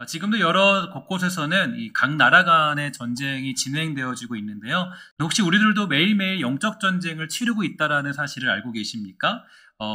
지금도 여러 곳곳에서는 이 각 나라 간의 전쟁이 진행되어지고 있는데요. 혹시 우리들도 매일매일 영적 전쟁을 치르고 있다라는 사실을 알고 계십니까?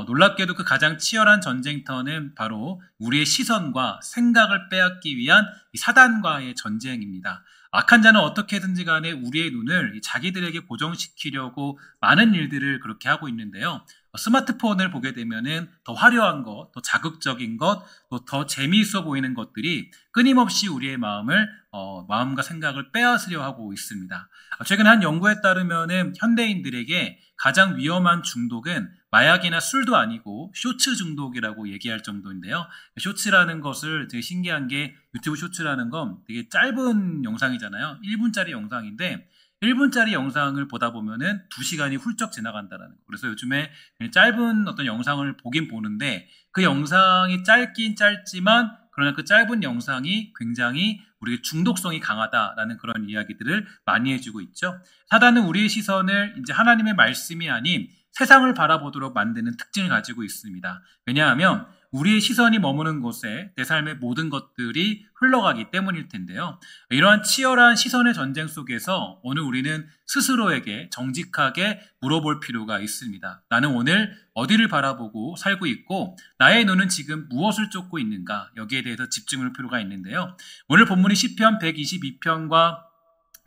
놀랍게도 그 가장 치열한 전쟁터는 바로 우리의 시선과 생각을 빼앗기 위한 이 사단과의 전쟁입니다. 악한 자는 어떻게든지 간에 우리의 눈을 자기들에게 고정시키려고 많은 일들을 그렇게 하고 있는데요. 스마트폰을 보게 되면은 더 화려한 것, 더 자극적인 것, 또 더 재미있어 보이는 것들이 끊임없이 우리의 마음과 생각을 빼앗으려 하고 있습니다. 최근 한 연구에 따르면은 현대인들에게 가장 위험한 중독은 마약이나 술도 아니고 쇼츠 중독이라고 얘기할 정도인데요. 쇼츠라는 것을 되게 신기한 게 유튜브 쇼츠라는 건 되게 짧은 영상이잖아요. 1분짜리 영상인데 1분짜리 영상을 보다 보면은 2시간이 훌쩍 지나간다는 거. 그래서 요즘에 짧은 어떤 영상을 보긴 보는데 그 영상이 짧긴 짧지만 그러나 그 짧은 영상이 굉장히 우리의 중독성이 강하다라는 그런 이야기들을 많이 해주고 있죠. 사단은 우리의 시선을 이제 하나님의 말씀이 아닌 세상을 바라보도록 만드는 특징을 가지고 있습니다. 왜냐하면 우리의 시선이 머무는 곳에 내 삶의 모든 것들이 흘러가기 때문일 텐데요. 이러한 치열한 시선의 전쟁 속에서 오늘 우리는 스스로에게 정직하게 물어볼 필요가 있습니다. 나는 오늘 어디를 바라보고 살고 있고 나의 눈은 지금 무엇을 쫓고 있는가? 여기에 대해서 집중할 필요가 있는데요. 오늘 본문이 시편 122편과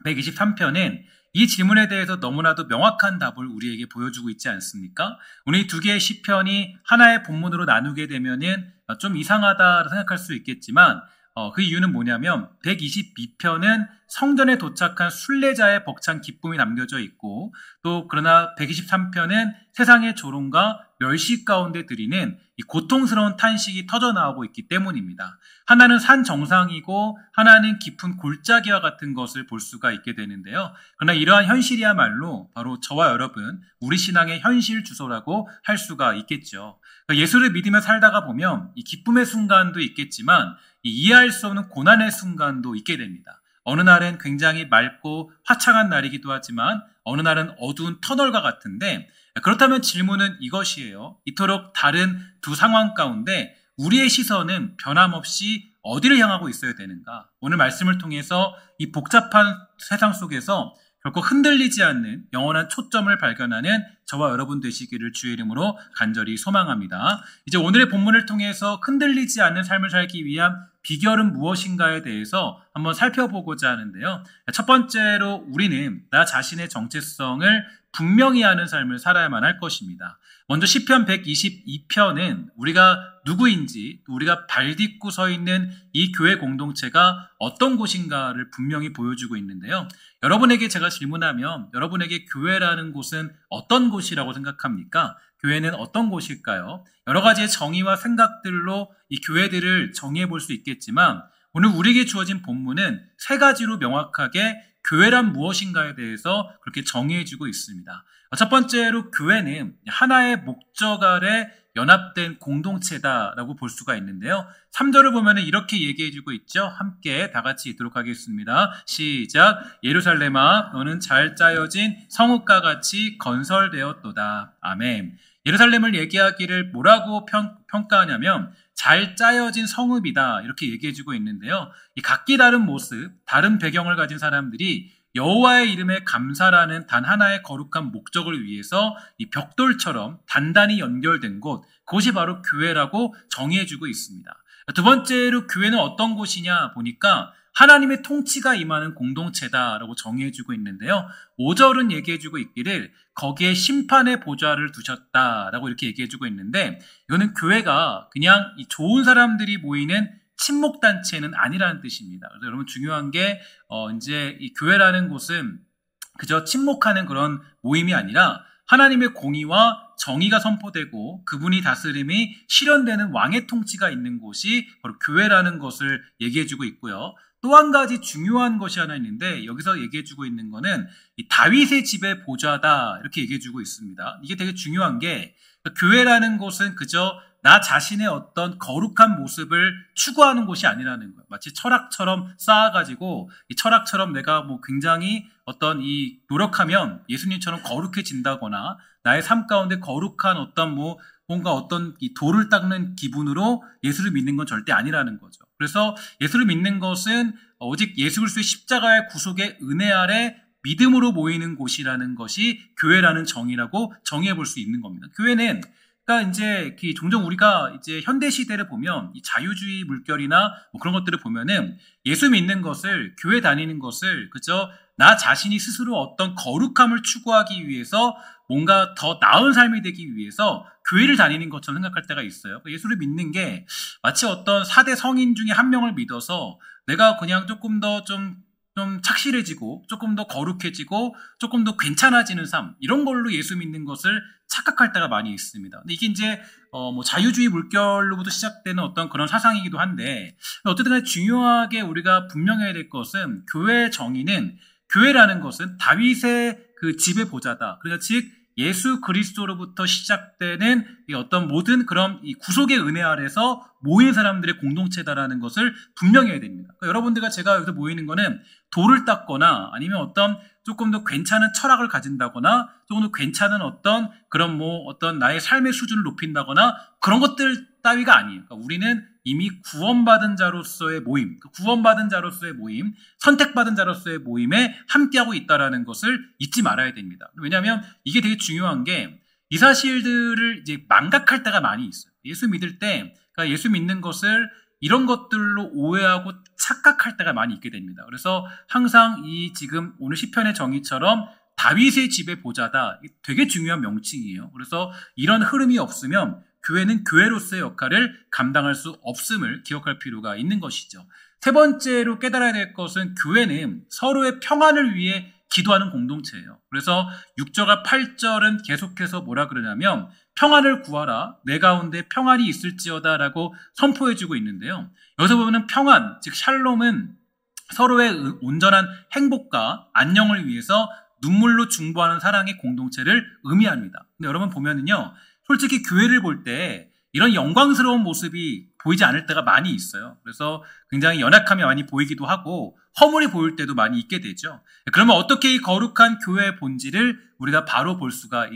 123편은 이 질문에 대해서 너무나도 명확한 답을 우리에게 보여주고 있지 않습니까? 오늘 이 두 개의 시편이 하나의 본문으로 나누게 되면은 좀 이상하다 생각할 수 있겠지만 그 이유는 뭐냐면 122편은 성전에 도착한 순례자의 벅찬 기쁨이 담겨져 있고 또 그러나 123편은 세상의 조롱과 멸시 가운데 드리는 이 고통스러운 탄식이 터져나오고 있기 때문입니다. 하나는 산 정상이고 하나는 깊은 골짜기와 같은 것을 볼 수가 있게 되는데요. 그러나 이러한 현실이야말로 바로 저와 여러분, 우리 신앙의 현실 주소라고 할 수가 있겠죠. 그러니까 예수를 믿으며 살다가 보면 이 기쁨의 순간도 있겠지만 이해할 수 없는 고난의 순간도 있게 됩니다. 어느 날은 굉장히 맑고 화창한 날이기도 하지만 어느 날은 어두운 터널과 같은데 그렇다면 질문은 이것이에요. 이토록 다른 두 상황 가운데 우리의 시선은 변함없이 어디를 향하고 있어야 되는가? 오늘 말씀을 통해서 이 복잡한 세상 속에서 결코 흔들리지 않는 영원한 초점을 발견하는 저와 여러분 되시기를 주의 이름으로 간절히 소망합니다. 이제 오늘의 본문을 통해서 흔들리지 않는 삶을 살기 위한 비결은 무엇인가에 대해서 한번 살펴보고자 하는데요. 첫 번째로 우리는 나 자신의 정체성을 분명히 아는 삶을 살아야만 할 것입니다. 먼저 시편 122편은 우리가 누구인지 우리가 발딛고 서 있는 이 교회 공동체가 어떤 곳인가를 분명히 보여주고 있는데요. 여러분에게 제가 질문하면 여러분에게 교회라는 곳은 어떤 곳이라고 생각합니까? 교회는 어떤 곳일까요? 여러 가지의 정의와 생각들로 이 교회들을 정의해 볼 수 있겠지만 오늘 우리에게 주어진 본문은 세 가지로 명확하게 교회란 무엇인가에 대해서 그렇게 정의해주고 있습니다. 첫 번째로 교회는 하나의 목적 아래 연합된 공동체다라고 볼 수가 있는데요. 3절을 보면 이렇게 얘기해주고 있죠. 함께 다 같이 읽도록 하겠습니다. 시작. 예루살렘아 너는 잘 짜여진 성읍과 같이 건설되었도다. 아멘. 예루살렘을 얘기하기를 뭐라고 평가하냐면 잘 짜여진 성읍이다 이렇게 얘기해주고 있는데요. 이 각기 다른 모습, 다른 배경을 가진 사람들이 여호와의 이름에 감사라는 단 하나의 거룩한 목적을 위해서 이 벽돌처럼 단단히 연결된 곳, 그것이 바로 교회라고 정의해주고 있습니다. 두 번째로 교회는 어떤 곳이냐 보니까 하나님의 통치가 임하는 공동체다라고 정의해주고 있는데요. 5절은 얘기해주고 있기를 거기에 심판의 보좌를 두셨다라고 이렇게 얘기해주고 있는데 이거는 교회가 그냥 이 좋은 사람들이 모이는 친목단체는 아니라는 뜻입니다. 그래서 여러분 중요한 게 이제 이 교회라는 곳은 그저 친목하는 그런 모임이 아니라 하나님의 공의와 정의가 선포되고 그분이 다스림이 실현되는 왕의 통치가 있는 곳이 바로 교회라는 것을 얘기해주고 있고요. 또 한 가지 중요한 것이 하나 있는데 여기서 얘기해주고 있는 거는 이 다윗의 집의 보좌다 이렇게 얘기해주고 있습니다. 이게 되게 중요한 게 교회라는 곳은 그저 나 자신의 어떤 거룩한 모습을 추구하는 곳이 아니라는 거예요. 마치 철학처럼 쌓아가지고 이 철학처럼 내가 뭐 굉장히 어떤 이 노력하면 예수님처럼 거룩해진다거나 나의 삶 가운데 거룩한 어떤 뭐 뭔가 어떤 이 돌을 닦는 기분으로 예수를 믿는 건 절대 아니라는 거죠. 그래서 예수를 믿는 것은 오직 예수 그리스도의 십자가의 구속의 은혜 아래 믿음으로 모이는 곳이라는 것이 교회라는 정의라고 정의해 볼 수 있는 겁니다. 교회는 그러니까 이제 종종 우리가 이제 현대 시대를 보면 이 자유주의 물결이나 뭐 그런 것들을 보면은 예수 믿는 것을 교회 다니는 것을 그저 나 자신이 스스로 어떤 거룩함을 추구하기 위해서 뭔가 더 나은 삶이 되기 위해서 교회를 다니는 것처럼 생각할 때가 있어요. 예수를 믿는 게 마치 어떤 4대 성인 중에 한 명을 믿어서 내가 그냥 조금 더 좀 착실해지고 조금 더 거룩해지고 조금 더 괜찮아지는 삶 이런 걸로 예수 믿는 것을 착각할 때가 많이 있습니다. 근데 이게 이제 뭐 자유주의 물결로부터 시작되는 어떤 그런 사상이기도 한데 어쨌든 간에 중요하게 우리가 분명해야 될 것은 교회의 정의는 교회라는 것은 다윗의 그 집의 보좌다. 그러니까 즉 예수 그리스도로부터 시작되는 이 어떤 모든 그런 이 구속의 은혜 아래서 모인 사람들의 공동체다라는 것을 분명히 해야 됩니다. 그러니까 여러분들과 제가 여기서 모이는 거는 돌을 닦거나 아니면 어떤 조금 더 괜찮은 철학을 가진다거나 조금 더 괜찮은 어떤 그런 뭐 어떤 나의 삶의 수준을 높인다거나 그런 것들 따위가 아니에요. 그러니까 우리는 이미 구원받은 자로서의 모임, 구원받은 자로서의 모임, 선택받은 자로서의 모임에 함께하고 있다는 것을 잊지 말아야 됩니다. 왜냐하면 이게 되게 중요한 게 이 사실들을 이제 망각할 때가 많이 있어요. 예수 믿을 때, 그러니까 예수 믿는 것을 이런 것들로 오해하고 착각할 때가 많이 있게 됩니다. 그래서 항상 이 지금 오늘 시편의 정의처럼 다윗의 집의 보좌다. 되게 중요한 명칭이에요. 그래서 이런 흐름이 없으면 교회는 교회로서의 역할을 감당할 수 없음을 기억할 필요가 있는 것이죠. 세 번째로 깨달아야 될 것은 교회는 서로의 평안을 위해 기도하는 공동체예요. 그래서 6절과 8절은 계속해서 뭐라 그러냐면 평안을 구하라 내 가운데 평안이 있을지어다 라고 선포해주고 있는데요. 여기서 보면 평안, 즉 샬롬은 서로의 온전한 행복과 안녕을 위해서 눈물로 중보하는 사랑의 공동체를 의미합니다. 근데 여러분 보면은요, 솔직히 교회를 볼 때 이런 영광스러운 모습이 보이지 않을 때가 많이 있어요. 그래서 굉장히 연약함이 많이 보이기도 하고 허물이 보일 때도 많이 있게 되죠. 그러면 어떻게 이 거룩한 교회의 본질을 우리가 바로 볼 수가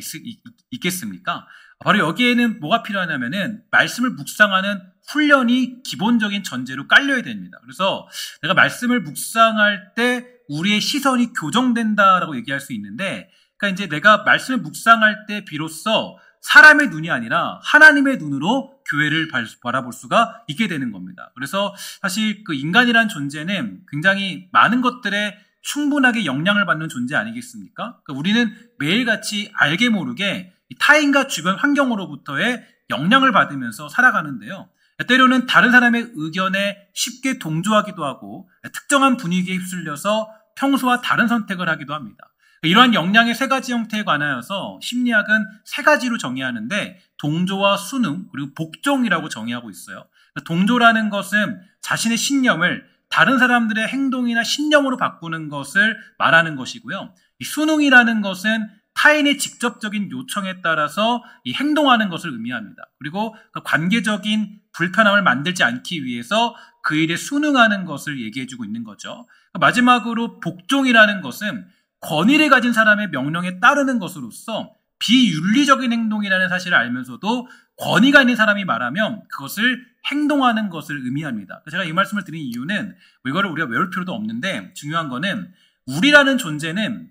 있겠습니까? 바로 여기에는 뭐가 필요하냐면은 말씀을 묵상하는 훈련이 기본적인 전제로 깔려야 됩니다. 그래서 내가 말씀을 묵상할 때 우리의 시선이 교정된다라고 얘기할 수 있는데, 그러니까 이제 내가 말씀을 묵상할 때 비로소 사람의 눈이 아니라 하나님의 눈으로 교회를 바라볼 수가 있게 되는 겁니다. 그래서 사실 그 인간이란 존재는 굉장히 많은 것들에 충분하게 영향을 받는 존재 아니겠습니까? 그러니까 우리는 매일같이 알게 모르게 타인과 주변 환경으로부터의 영향을 받으면서 살아가는데요. 때로는 다른 사람의 의견에 쉽게 동조하기도 하고 특정한 분위기에 휩쓸려서 평소와 다른 선택을 하기도 합니다. 이러한 영향의 세 가지 형태에 관하여서 심리학은 세 가지로 정의하는데 동조와 순응 그리고 복종이라고 정의하고 있어요. 동조라는 것은 자신의 신념을 다른 사람들의 행동이나 신념으로 바꾸는 것을 말하는 것이고요. 이 순응이라는 것은 타인의 직접적인 요청에 따라서 이 행동하는 것을 의미합니다. 그리고 그 관계적인 불편함을 만들지 않기 위해서 그 일에 순응하는 것을 얘기해주고 있는 거죠. 마지막으로 복종이라는 것은 권위를 가진 사람의 명령에 따르는 것으로서 비윤리적인 행동이라는 사실을 알면서도 권위가 있는 사람이 말하면 그것을 행동하는 것을 의미합니다. 제가 이 말씀을 드린 이유는 이거를 우리가 외울 필요도 없는데 중요한 거는 우리라는 존재는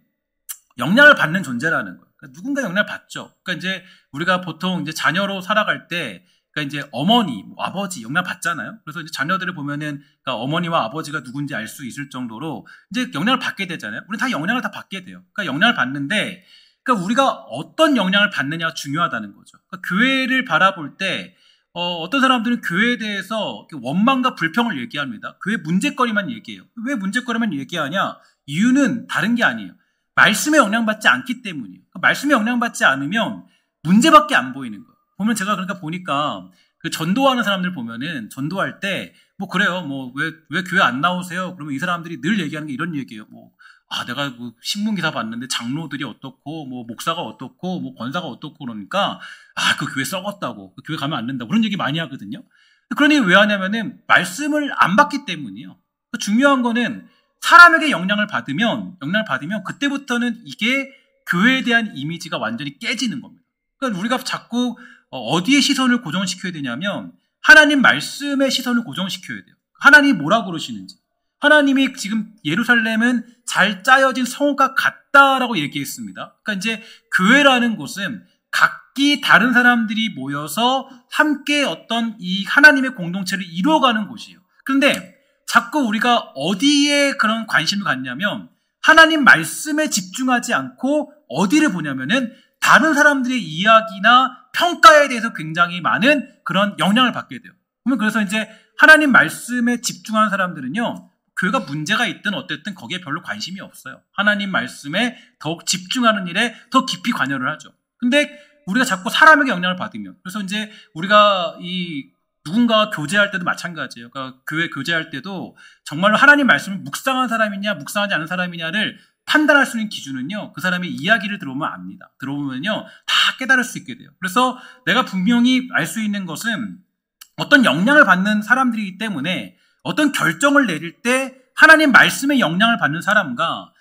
영향을 받는 존재라는 거예요. 그러니까 누군가 영향을 받죠. 그러니까 이제 우리가 보통 이제 자녀로 살아갈 때 그러니까 이제 어머니, 아버지 영향 받잖아요. 그래서 이제 자녀들을 보면은 그러니까 어머니와 아버지가 누군지 알 수 있을 정도로 이제 영향을 받게 되잖아요. 우리는 다 영향을 다 받게 돼요. 그러니까 영향을 받는데, 그러니까 우리가 어떤 영향을 받느냐가 중요하다는 거죠. 그러니까 교회를 바라볼 때 어떤 사람들은 교회에 대해서 원망과 불평을 얘기합니다. 교회 문제거리만 얘기해요. 왜 문제거리만 얘기하냐? 이유는 다른 게 아니에요. 말씀에 영향받지 않기 때문이에요. 그러니까 말씀에 영향받지 않으면 문제밖에 안 보이는 거예요. 보면 제가 그러니까 보니까 그 전도하는 사람들 보면은 전도할 때 뭐 그래요. 뭐 왜 교회 안 나오세요? 그러면 이 사람들이 늘 얘기하는 게 이런 얘기예요. 내가 뭐 신문 기사 봤는데 장로들이 어떻고 뭐 목사가 어떻고 뭐 권사가 어떻고 그러니까 그 교회 썩었다고. 그 교회 가면 안 된다고. 그런 얘기 많이 하거든요. 그러니 왜 하냐면은 말씀을 안 받기 때문이에요. 중요한 거는 사람에게 영향을 받으면 그때부터는 이게 교회에 대한 이미지가 완전히 깨지는 겁니다. 그러니까 우리가 자꾸 어디에 시선을 고정시켜야 되냐면 하나님 말씀에 시선을 고정시켜야 돼요. 하나님이 뭐라고 그러시는지. 하나님이 지금 예루살렘은 잘 짜여진 성읍과 같다라고 얘기했습니다. 그러니까 이제 교회라는 곳은 각기 다른 사람들이 모여서 함께 어떤 이 하나님의 공동체를 이루어가는 곳이에요. 그런데 자꾸 우리가 어디에 그런 관심을 갖냐면 하나님 말씀에 집중하지 않고 어디를 보냐면은 다른 사람들의 이야기나 평가에 대해서 굉장히 많은 그런 영향을 받게 돼요. 그래서 이제 하나님 말씀에 집중하는 사람들은요, 교회가 문제가 있든 어쨌든 거기에 별로 관심이 없어요. 하나님 말씀에 더욱 집중하는 일에 더 깊이 관여를 하죠. 근데 우리가 자꾸 사람에게 영향을 받으면, 그래서 이제 우리가 누군가와 교제할 때도 마찬가지예요. 그러니까 교회 교제할 때도 정말로 하나님 말씀을 묵상한 사람이냐, 묵상하지 않은 사람이냐를 판단할 수 있는 기준은요, 그 사람의 이야기를 들어보면 압니다. 들어보면요, 다 깨달을 수 있게 돼요. 그래서 내가 분명히 알 수 있는 것은 어떤 영향을 받는 사람들이기 때문에 어떤 결정을 내릴 때 하나님 말씀에 영향을 받는 사람과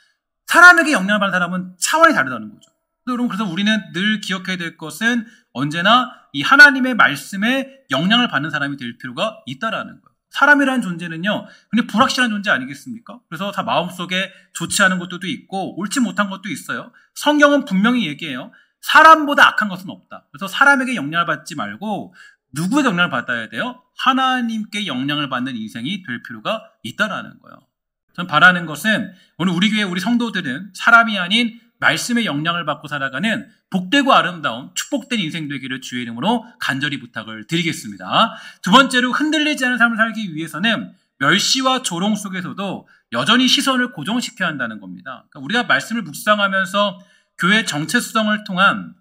사람에게 영향을 받는 사람은 차원이 다르다는 거죠. 여러분, 그래서 우리는 늘 기억해야 될 것은 언제나 이 하나님의 말씀에 영향을 받는 사람이 될 필요가 있다라는 거예요. 사람이라는 존재는요, 근데 불확실한 존재 아니겠습니까? 그래서 다 마음속에 좋지 않은 것들도 있고 옳지 못한 것도 있어요. 성경은 분명히 얘기해요. 사람보다 악한 것은 없다. 그래서 사람에게 영향을 받지 말고 누구에게 영향을 받아야 돼요? 하나님께 영향을 받는 인생이 될 필요가 있다라는 거예요. 저는 바라는 것은 오늘 우리 교회 우리 성도들은 사람이 아닌 말씀의 영향을 받고 살아가는 복되고 아름다운 축복된 인생 되기를 주의 이름으로 간절히 부탁을 드리겠습니다. 두 번째로 흔들리지 않은 삶을 살기 위해서는 멸시와 조롱 속에서도 여전히 시선을 고정시켜야 한다는 겁니다. 그러니까 우리가 말씀을 묵상하면서 교회 정체성을 통한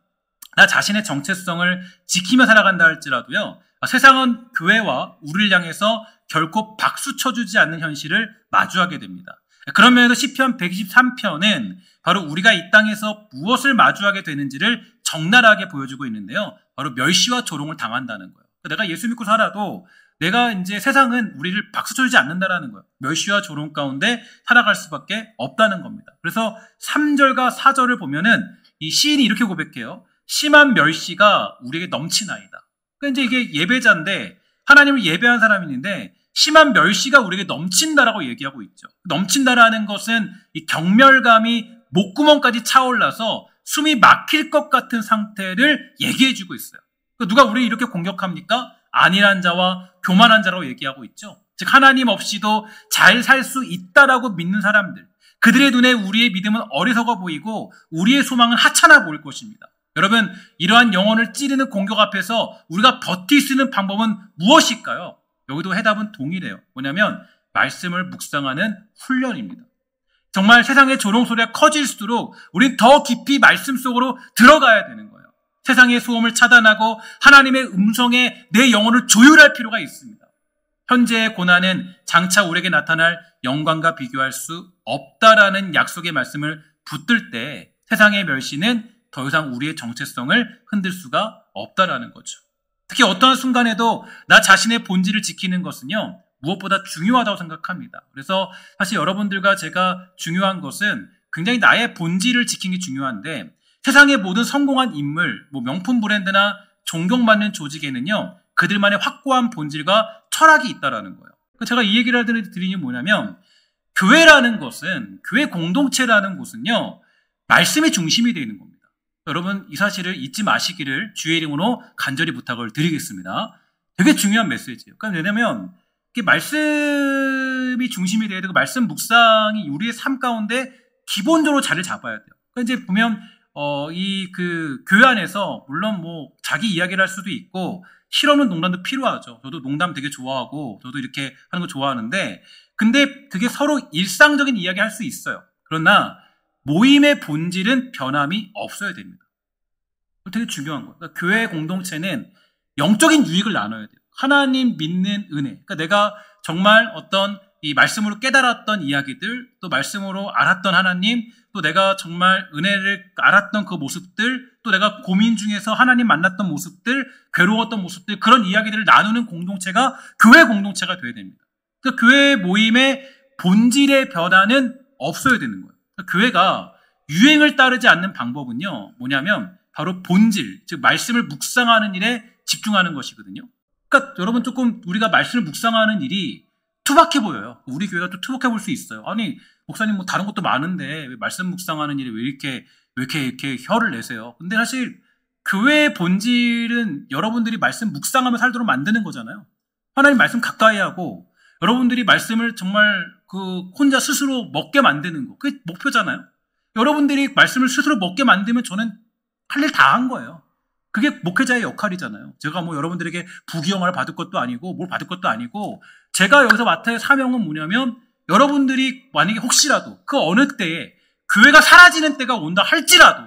나 자신의 정체성을 지키며 살아간다 할지라도요, 세상은 교회와 우리를 향해서 결코 박수 쳐주지 않는 현실을 마주하게 됩니다. 그런 면에서 시편 123편은 바로 우리가 이 땅에서 무엇을 마주하게 되는지를 적나라하게 보여주고 있는데요. 바로 멸시와 조롱을 당한다는 거예요. 내가 예수 믿고 살아도 내가 이제 세상은 우리를 박수 쳐주지 않는다라는 거예요. 멸시와 조롱 가운데 살아갈 수밖에 없다는 겁니다. 그래서 3절과 4절을 보면은 이 시인이 이렇게 고백해요. 심한 멸시가 우리에게 넘치나이다. 그러니까 이제 이게 예배자인데 하나님을 예배한 사람이 있는데 심한 멸시가 우리에게 넘친다라고 얘기하고 있죠. 넘친다라는 것은 이 경멸감이 목구멍까지 차올라서 숨이 막힐 것 같은 상태를 얘기해주고 있어요. 누가 우리를 이렇게 공격합니까? 안일한 자와 교만한 자라고 얘기하고 있죠. 즉 하나님 없이도 잘 살 수 있다라고 믿는 사람들, 그들의 눈에 우리의 믿음은 어리석어 보이고 우리의 소망은 하찮아 보일 것입니다. 여러분, 이러한 영혼을 찌르는 공격 앞에서 우리가 버틸 수 있는 방법은 무엇일까요? 여기도 해답은 동일해요. 뭐냐면 말씀을 묵상하는 훈련입니다. 정말 세상의 조롱 소리가 커질수록 우리는 더 깊이 말씀 속으로 들어가야 되는 거예요. 세상의 소음을 차단하고 하나님의 음성에 내 영혼을 조율할 필요가 있습니다. 현재의 고난은 장차 우리에게 나타날 영광과 비교할 수 없다라는 약속의 말씀을 붙들 때 세상의 멸시는 더 이상 우리의 정체성을 흔들 수가 없다라는 거죠. 특히 어떠한 순간에도 나 자신의 본질을 지키는 것은요, 무엇보다 중요하다고 생각합니다. 그래서 사실 여러분들과 제가 중요한 것은 굉장히 나의 본질을 지키는 게 중요한데 세상의 모든 성공한 인물, 명품 브랜드나 존경받는 조직에는요, 그들만의 확고한 본질과 철학이 있다라는 거예요. 제가 이 얘기를 드리니 뭐냐면 교회라는 것은, 교회 공동체라는 곳은요, 말씀이 중심이 되어 있는 겁니다. 여러분, 이 사실을 잊지 마시기를 주의 이름으로 간절히 부탁을 드리겠습니다. 되게 중요한 메시지예요. 그러니까 왜냐면 말씀이 중심이 돼야 되고 말씀 묵상이 우리의 삶 가운데 기본적으로 자리를 잡아야 돼요. 그러니까 이제 보면 교회 안에서 물론 자기 이야기를 할 수도 있고 실없는 농담도 필요하죠. 저도 농담 되게 좋아하고 저도 이렇게 하는 거 좋아하는데, 근데 그게 서로 일상적인 이야기 할 수 있어요. 그러나 모임의 본질은 변함이 없어야 됩니다. 되게 중요한 거예요. 그러니까 교회 공동체는 영적인 유익을 나눠야 돼요. 하나님 믿는 은혜. 그러니까 내가 정말 어떤 이 말씀으로 깨달았던 이야기들, 또 말씀으로 알았던 하나님, 또 내가 정말 은혜를 알았던 그 모습들, 또 내가 고민 중에서 하나님 만났던 모습들, 괴로웠던 모습들, 그런 이야기들을 나누는 공동체가 교회 공동체가 되어야 됩니다. 그러니까 교회 모임의 본질의 변화는 없어야 되는 거예요. 그러니까 교회가 유행을 따르지 않는 방법은요, 뭐냐면 바로 본질, 즉 말씀을 묵상하는 일에 집중하는 것이거든요. 그러니까 여러분 조금 우리가 말씀을 묵상하는 일이 투박해 보여요. 우리 교회가 또 투박해 볼 수 있어요. 아니 목사님 뭐 다른 것도 많은데 왜 말씀 묵상하는 일이 왜 이렇게 혀를 내세요? 근데 사실 교회의 본질은 여러분들이 말씀 묵상하며 살도록 만드는 거잖아요. 하나님 말씀 가까이 하고 여러분들이 말씀을 정말 혼자 스스로 먹게 만드는 거. 그게 목표잖아요. 여러분들이 말씀을 스스로 먹게 만들면 저는 할 일 다 한 거예요. 그게 목회자의 역할이잖아요. 제가 뭐 여러분들에게 부귀영화를 받을 것도 아니고 뭘 받을 것도 아니고 제가 여기서 맡을 사명은 뭐냐면 여러분들이 만약에 혹시라도 그 어느 때에 교회가 사라지는 때가 온다 할지라도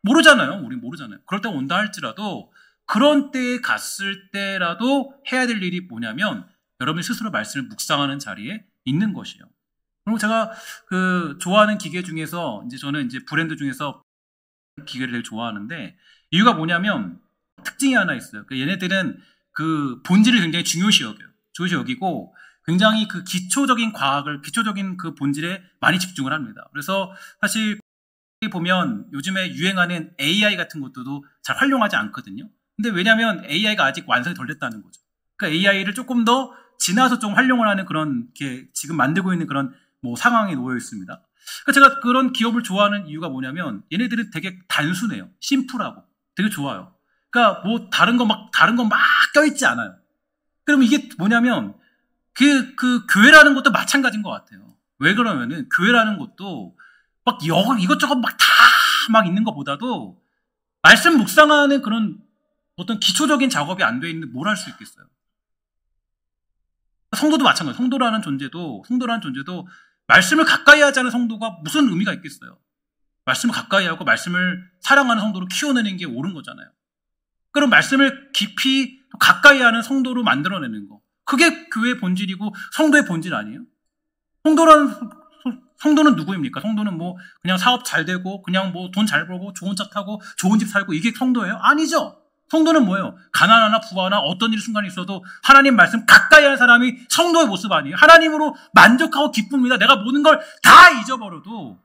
모르잖아요. 우리 모르잖아요. 그럴 때가 온다 할지라도 그런 때에 갔을 때라도 해야 될 일이 뭐냐면 여러분이 스스로 말씀을 묵상하는 자리에 있는 것이에요. 그리고 제가 좋아하는 기계 중에서 저는 브랜드 중에서 기계를 되게 좋아하는데 이유가 뭐냐면 특징이 하나 있어요. 얘네들은 본질을 굉장히 중요시 여기고 굉장히 기초적인 과학을 기초적인 본질에 많이 집중을 합니다. 그래서 사실 보면 요즘에 유행하는 AI 같은 것도 잘 활용하지 않거든요. 근데 왜냐하면 AI가 아직 완성이 덜 됐다는 거죠. 그러니까 AI를 조금 더 지나서 좀 활용을 하는 그런 지금 만들고 있는 그런 상황에 놓여 있습니다. 그러니까 제가 그런 기업을 좋아하는 이유가 뭐냐면 얘네들은 되게 단순해요. 심플하고 되게 좋아요. 그러니까 다른 거 막 껴있지 않아요. 그러면 이게 뭐냐면 교회라는 것도 마찬가지인 것 같아요. 왜 그러면은 교회라는 것도 막 이것저것 막 있는 것보다도 말씀 묵상하는 그런 어떤 기초적인 작업이 안 돼 있는데 뭘 할 수 있겠어요? 성도도 마찬가지예요. 성도라는 존재도 말씀을 가까이 하지 않은 성도가 무슨 의미가 있겠어요? 말씀을 가까이 하고 말씀을 사랑하는 성도로 키워내는 게 옳은 거잖아요. 그럼 말씀을 깊이 가까이 하는 성도로 만들어내는 거. 그게 교회의 본질이고 성도의 본질 아니에요? 성도는 누구입니까? 성도는 그냥 사업 잘 되고 그냥 돈 잘 벌고 좋은 차 타고 좋은 집 살고 이게 성도예요? 아니죠. 성도는 뭐예요? 가난하나 부하나 어떤 일 순간이 있어도 하나님 말씀 가까이 하는 사람이 성도의 모습 아니에요? 하나님으로 만족하고 기쁩니다. 내가 모든 걸 다 잊어버려도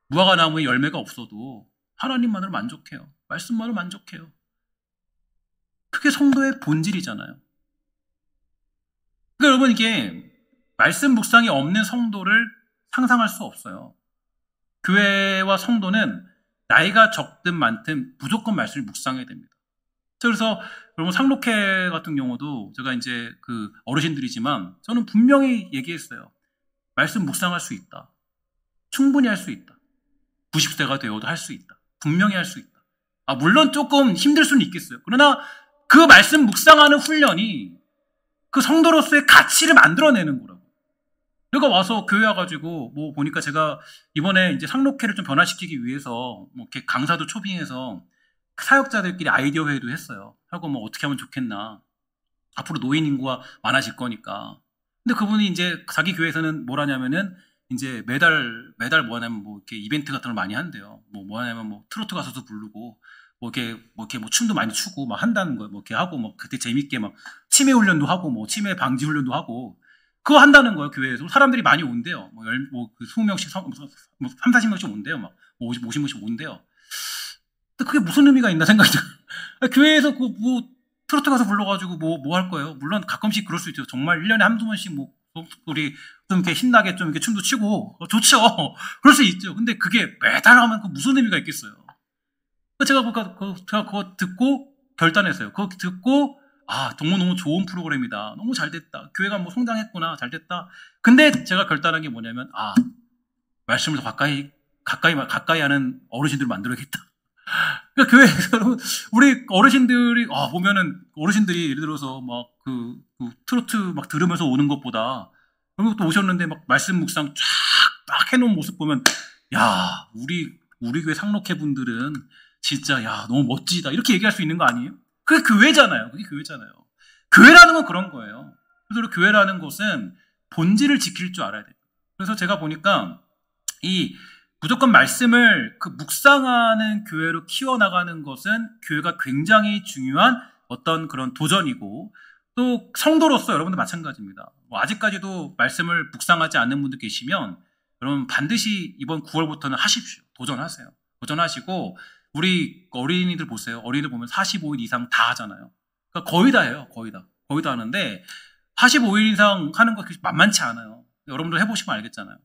무화과 나무에 열매가 없어도 하나님만으로 만족해요. 말씀만으로 만족해요. 그게 성도의 본질이잖아요. 그러니까 여러분 이게 말씀 묵상이 없는 성도를 상상할 수 없어요. 교회와 성도는 나이가 적든 많든 무조건 말씀을 묵상해야 됩니다. 그래서 여러분 상록회 같은 경우도 제가 어르신들이지만 저는 분명히 얘기했어요. 말씀 묵상할 수 있다. 충분히 할 수 있다. 90세가 되어도 할 수 있다. 분명히 할 수 있다. 물론 조금 힘들 수는 있겠어요. 그러나 그 말씀 묵상하는 훈련이 그 성도로서의 가치를 만들어내는 거라고. 내가 와서 교회 와가지고 보니까 제가 이번에 상록회를 좀 변화시키기 위해서 이렇게 강사도 초빙해서 사역자들끼리 아이디어 회의도 했어요. 하고 어떻게 하면 좋겠나. 앞으로 노인 인구가 많아질 거니까. 근데 그분이 자기 교회에서는 뭘 하냐면은 매달 뭐 하냐면 이렇게 이벤트 같은 걸 많이 한대요. 뭐 하냐면 트로트 가수도 부르고 이렇게 춤도 많이 추고 한다는 거예요. 이렇게 하고 그때 재밌게 치매 훈련도 하고 치매 방지 훈련도 하고 그거 한다는 거예요. 교회에서 사람들이 많이 온대요. 20명씩 3, 40명씩 온대요. 50명씩 온대요. 그게 무슨 의미가 있나 생각이 들어요. 교회에서 트로트 가서 불러가지고 뭐 할 거예요? 물론 가끔씩 그럴 수 있죠. 정말 1년에 한두 번씩 우리 좀 이렇게 신나게 좀 이렇게 춤도 추고 좋죠. 그럴 수 있죠. 근데 그게 매달 하면 무슨 의미가 있겠어요? 제가 그거 듣고 결단했어요. 그거 듣고 너무 좋은 프로그램이다. 너무 잘 됐다. 교회가 성장했구나. 잘 됐다. 근데 제가 결단한 게 뭐냐면 말씀을 더 가까이 하는 어르신들을 만들어야겠다. 그러니까 교회에서 우리 어르신들이 보면은 어르신들이 예를 들어서 트로트 들으면서 오는 것보다 그리고 또 오셨는데 말씀 묵상 쫙 해놓은 모습 보면 우리 교회 상록회 분들은 진짜 너무 멋지다 이렇게 얘기할 수 있는 거 아니에요? 그게 교회잖아요. 교회라는 건 그런 거예요. 그래서 교회라는 것은 본질을 지킬 줄 알아야 돼요. 그래서 제가 보니까 무조건 말씀을 묵상하는 교회로 키워나가는 것은 교회가 굉장히 중요한 어떤 그런 도전이고 또 성도로서 여러분들 마찬가지입니다. 아직까지도 말씀을 묵상하지 않는 분들 계시면 여러분 반드시 이번 9월부터는 하십시오. 도전하세요. 도전하시고 우리 어린이들 보세요. 어린이들 보면 45일 이상 다 하잖아요. 그러니까 거의 다 해요. 거의 다. 거의 다 하는데 45일 이상 하는 거 만만치 않아요. 여러분들 해보시면 알겠잖아요.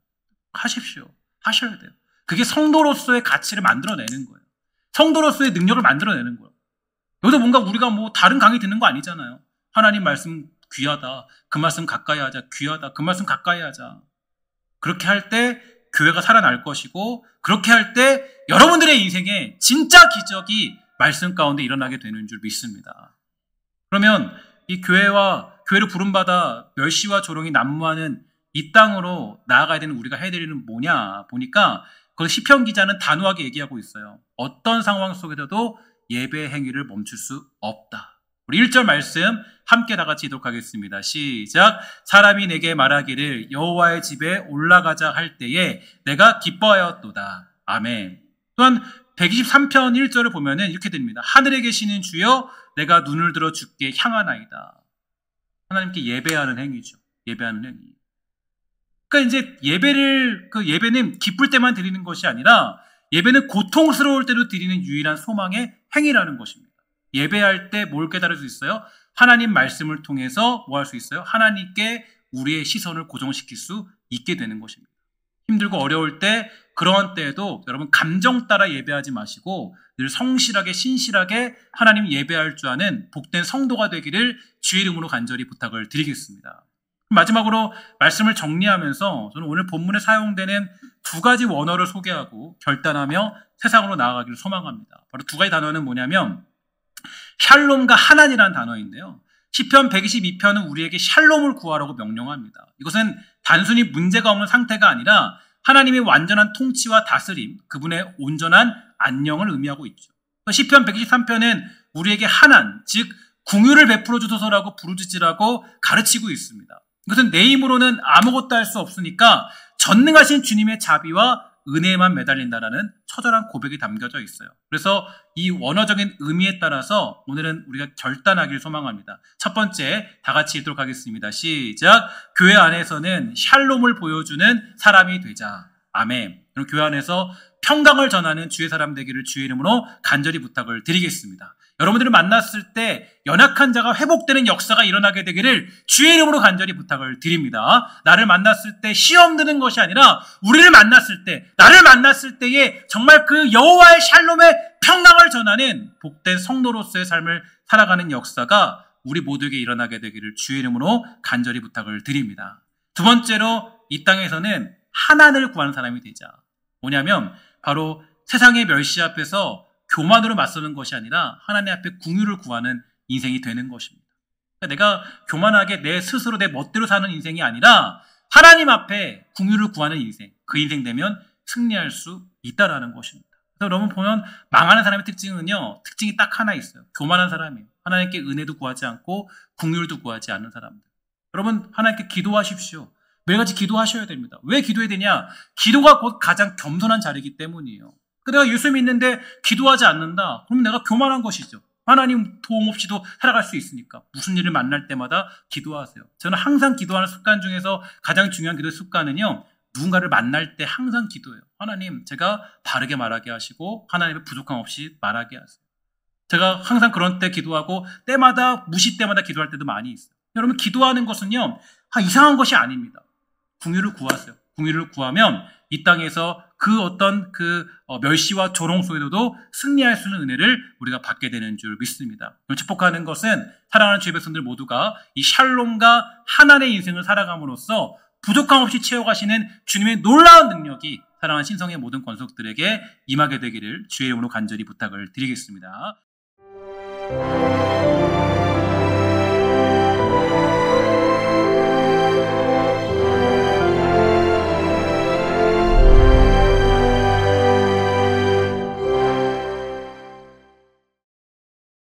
하십시오. 하셔야 돼요. 그게 성도로서의 가치를 만들어내는 거예요. 성도로서의 능력을 만들어내는 거예요. 여기서 뭔가 우리가 뭐 다른 강의 듣는 거 아니잖아요. 하나님 말씀 귀하다. 그 말씀 가까이 하자. 귀하다. 그 말씀 가까이 하자. 그렇게 할 때 교회가 살아날 것이고, 그렇게 할 때 여러분들의 인생에 진짜 기적이 말씀 가운데 일어나게 되는 줄 믿습니다. 그러면 이 교회를 부름받아 멸시와 조롱이 난무하는 이 땅으로 나아가야 되는 우리가 해야 될 일은 뭐냐 보니까 그 시편 기자는 단호하게 얘기하고 있어요. 어떤 상황 속에서도 예배 행위를 멈출 수 없다. 우리 1절 말씀 함께 다 같이 읽도록 하겠습니다. 시작. 사람이 내게 말하기를 여호와의 집에 올라가자 할 때에 내가 기뻐하였도다. 아멘. 또한 123편 1절을 보면은 이렇게 됩니다. 하늘에 계시는 주여 내가 눈을 들어 주께 향하나이다. 하나님께 예배하는 행위죠. 예배하는 행위. 그러니까 이제 예배는 기쁠 때만 드리는 것이 아니라 예배는 고통스러울 때도 드리는 유일한 소망의 행위라는 것입니다. 예배할 때 뭘 깨달을 수 있어요? 하나님 말씀을 통해서 뭐 할 수 있어요? 하나님께 우리의 시선을 고정시킬 수 있게 되는 것입니다. 힘들고 어려울 때, 그러한 때에도 여러분 감정 따라 예배하지 마시고 늘 성실하게 신실하게 하나님 예배할 줄 아는 복된 성도가 되기를 주의 이름으로 간절히 부탁을 드리겠습니다. 마지막으로 말씀을 정리하면서 저는 오늘 본문에 사용되는 두 가지 원어를 소개하고 결단하며 세상으로 나아가기를 소망합니다. 바로 두 가지 단어는 뭐냐면 샬롬과 하나니라는 단어인데요. 시편 122편은 우리에게 샬롬을 구하라고 명령합니다. 이것은 단순히 문제가 없는 상태가 아니라 하나님의 완전한 통치와 다스림, 그분의 온전한 안녕을 의미하고 있죠. 시편 123편은 우리에게 하난, 즉 궁유를 베풀어 주소서라고 부르짖으라고 가르치고 있습니다. 이것은 내 힘으로는 아무것도 할 수 없으니까 전능하신 주님의 자비와 은혜에만 매달린다라는 처절한 고백이 담겨져 있어요. 그래서 이 원어적인 의미에 따라서 오늘은 우리가 결단하기를 소망합니다. 첫 번째, 다 같이 읽도록 하겠습니다. 시작. 교회 안에서는 샬롬을 보여주는 사람이 되자. 아멘. 그럼 교회 안에서 평강을 전하는 주의 사람 되기를 주의 이름으로 간절히 부탁을 드리겠습니다. 여러분들을 만났을 때 연약한 자가 회복되는 역사가 일어나게 되기를 주의 이름으로 간절히 부탁을 드립니다. 나를 만났을 때 시험 드는 것이 아니라 우리를 만났을 때, 나를 만났을 때에 정말 그 여호와의 샬롬의 평강을 전하는 복된 성도로서의 삶을 살아가는 역사가 우리 모두에게 일어나게 되기를 주의 이름으로 간절히 부탁을 드립니다. 두 번째로 이 땅에서는 하나님을 구하는 사람이 되자. 뭐냐면 바로 세상의 멸시 앞에서 교만으로 맞서는 것이 아니라 하나님 앞에 궁유를 구하는 인생이 되는 것입니다. 내가 교만하게 내 스스로 내 멋대로 사는 인생이 아니라 하나님 앞에 궁유를 구하는 인생, 그 인생 되면 승리할 수 있다라는 것입니다. 그래서 여러분 보면 망하는 사람의 특징이 딱 하나 있어요. 교만한 사람이에요. 하나님께 은혜도 구하지 않고 궁유도 구하지 않는 사람들. 여러분 하나님께 기도하십시오. 매일같이 기도하셔야 됩니다. 왜 기도해야 되냐? 기도가 곧 가장 겸손한 자리이기 때문이에요. 내가 예수 믿는데 기도하지 않는다? 그럼 내가 교만한 것이죠. 하나님 도움 없이도 살아갈 수 있으니까. 무슨 일을 만날 때마다 기도하세요. 저는 항상 기도하는 습관 중에서 가장 중요한 기도 습관은요, 누군가를 만날 때 항상 기도해요. 하나님, 제가 바르게 말하게 하시고 하나님의 부족함 없이 말하게 하세요. 제가 항상 그런 때 기도하고 무시 때마다 기도할 때도 많이 있어요. 여러분 기도하는 것은요, 이상한 것이 아닙니다. 궁유를 구하세요. 궁유를 구하면 이 땅에서 그 어떤 멸시와 조롱 속에서도 승리할 수 있는 은혜를 우리가 받게 되는 줄 믿습니다. 축복하는 것은 사랑하는 주의 백성들 모두가 이 샬롬과 하나님의 인생을 살아감으로써 부족함 없이 채워가시는 주님의 놀라운 능력이 사랑하는 신성의 모든 권속들에게 임하게 되기를 주의 이름으로 간절히 부탁을 드리겠습니다.